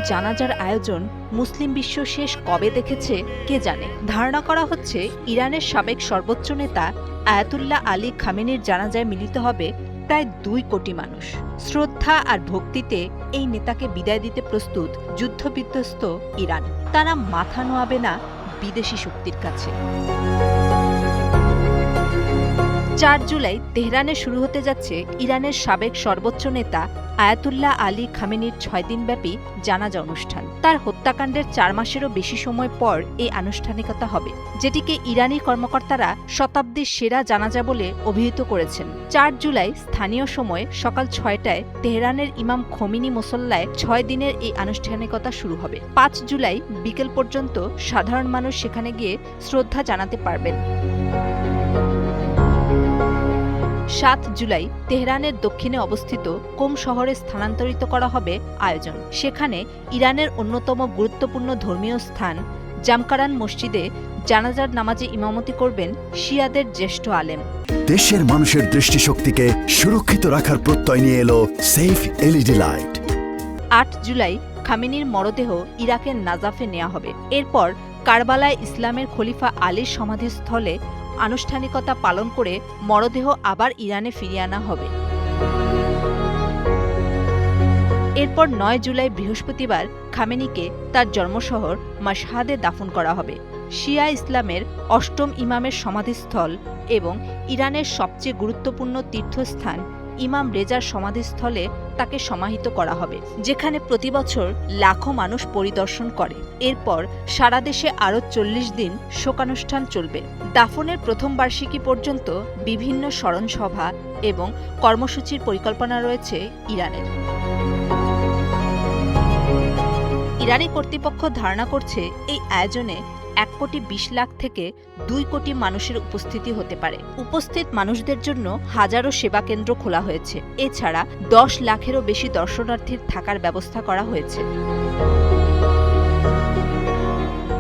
জানাজার আয়োজন মুসলিম বিশ্ব শেষ কবে দেখেছে কে জানে। ধারণা করা হচ্ছে ইরানের সাবেক সর্বোচ্চ নেতা আয়াতুল্লাহ আলী খামেনির জানাজায় মিলিত হবে প্রায় 2 কোটি মানুষ। শ্রদ্ধা আর ভক্তিতে এই নেতাকে বিদায় দিতে প্রস্তুত যুদ্ধবিধ্বস্ত ইরান। তারা মাথা নোয়াবে না বিদেশি শক্তির কাছে। 4 জুলাই তেহরানে শুরু হতে যাচ্ছে ইরানের সাবেক সর্বোচ্চ নেতা আয়াতুল্লাহ আলী খামেনির 6 দিনব্যাপী জানাজা অনুষ্ঠান। তার হত্যাকাণ্ডের 4 মাসেরও বেশি সময় পর এই আনুষ্ঠানিকতা হবে, যেটিকে ইরানি কর্মকর্তারা শতাব্দীর সেরা জানাজা বলে অভিহিত করেছেন। 4 জুলাই স্থানীয় সময় সকাল 6টায় তেহরানের ইমাম খোমেনি মুসল্লায় 6 দিনের এই আনুষ্ঠানিকতা শুরু হবে। 5 জুলাই বিকেল পর্যন্ত সাধারণ মানুষ সেখানে গিয়ে শ্রদ্ধা জানাতে পারবেন। 7 জুলাই তেহরানের দক্ষিণে অবস্থিত কোম শহরে স্থানান্তরিত করা হবে আয়োজন। সেখানে ইরানের অন্যতম গুরুত্বপূর্ণ ধর্মীয় স্থান জামকারান মসজিদে জানাজার নামাজে ইমামতি করবেন শিয়াদের জ্যেষ্ঠ আলেম। দেশের মানুষের দৃষ্টিশক্তিকে সুরক্ষিত রাখার প্রত্যয় নিয়ে এলো সেফ এলইডি লাইট। 8 জুলাই খামেনির মরদেহ ইরাকের নাজাফে নেওয়া হবে। এরপর কারবালায় ইসলামের খলিফা আলীর সমাধিস্থলে আনুষ্ঠানিকতা পালন করে মরদেহ আবার ইরানে ফিরিয়ে আনা হবে। এরপর 9 জুলাই বৃহস্পতিবার খামেনিকে তার জন্মশহর মাশহাদে দাফন করা হবে। শিয়া ইসলামের 8ম ইমামের সমাধিস্থল এবং ইরানের সবচেয়ে গুরুত্বপূর্ণ তীর্থস্থান ইমাম রেজার সমাধিস্থলে তাকে সমাহিত করা হবে, যেখানে প্রতিবছর লাখো মানুষ পরিদর্শন করে। এরপর সারা দেশে আরও 40 দিন শোকানুষ্ঠান চলবে। দাফনের প্রথম বার্ষিকী পর্যন্ত বিভিন্ন স্মরণসভা এবং কর্মসূচির পরিকল্পনা রয়েছে ইরানের। ইরানি কর্তৃপক্ষ ধারণা করছে এই আয়োজনে 1,20,00,000 থেকে 2 কোটি মানুষের উপস্থিতি হতে পারে। উপস্থিত মানুষদের জন্য হাজারো সেবা কেন্দ্র খোলা হয়েছে। এছাড়া 10 লাখেরও বেশি দর্শনার্থীর থাকার ব্যবস্থা করা হয়েছে।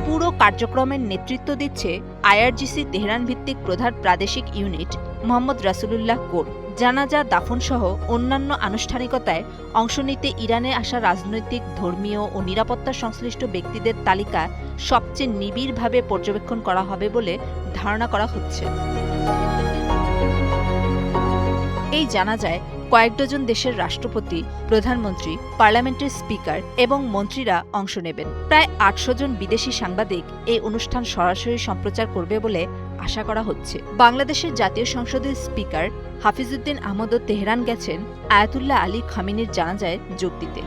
পুরো কার্যক্রমের নেতৃত্ব দিচ্ছে আইআরজিসি তেহরান ভিত্তিক প্রধান প্রাদেশিক ইউনিট মোহাম্মদ রাসূলুল্লাহ কোর। জানাজা, দাফনসহ অন্যান্য আনুষ্ঠানিকতায় অংশ নিতে ইরানে আসা রাজনৈতিক, ধর্মীয় ও নিরাপত্তা সংশ্লিষ্ট ব্যক্তিদের তালিকা সবচেয়ে নিবিড়ভাবে পর্যবেক্ষণ করা হবে বলে ধারণা করা হচ্ছে। এই জানাজায় কয়েক ডজন দেশের রাষ্ট্রপতি, প্রধানমন্ত্রী, পার্লামেন্টের স্পিকার এবং মন্ত্রীরা অংশ নেবেন। প্রায় 800 জন বিদেশি সাংবাদিক এই অনুষ্ঠান সরাসরি সম্প্রচার করবে বলে আশা করা হচ্ছে। বাংলাদেশের জাতীয় সংসদের স্পিকার হাফিজউদ্দিন আহমদও তেহরান গেছেন আয়াতুল্লাহ আলী খামেনির জানাজায় যোগ দিতে।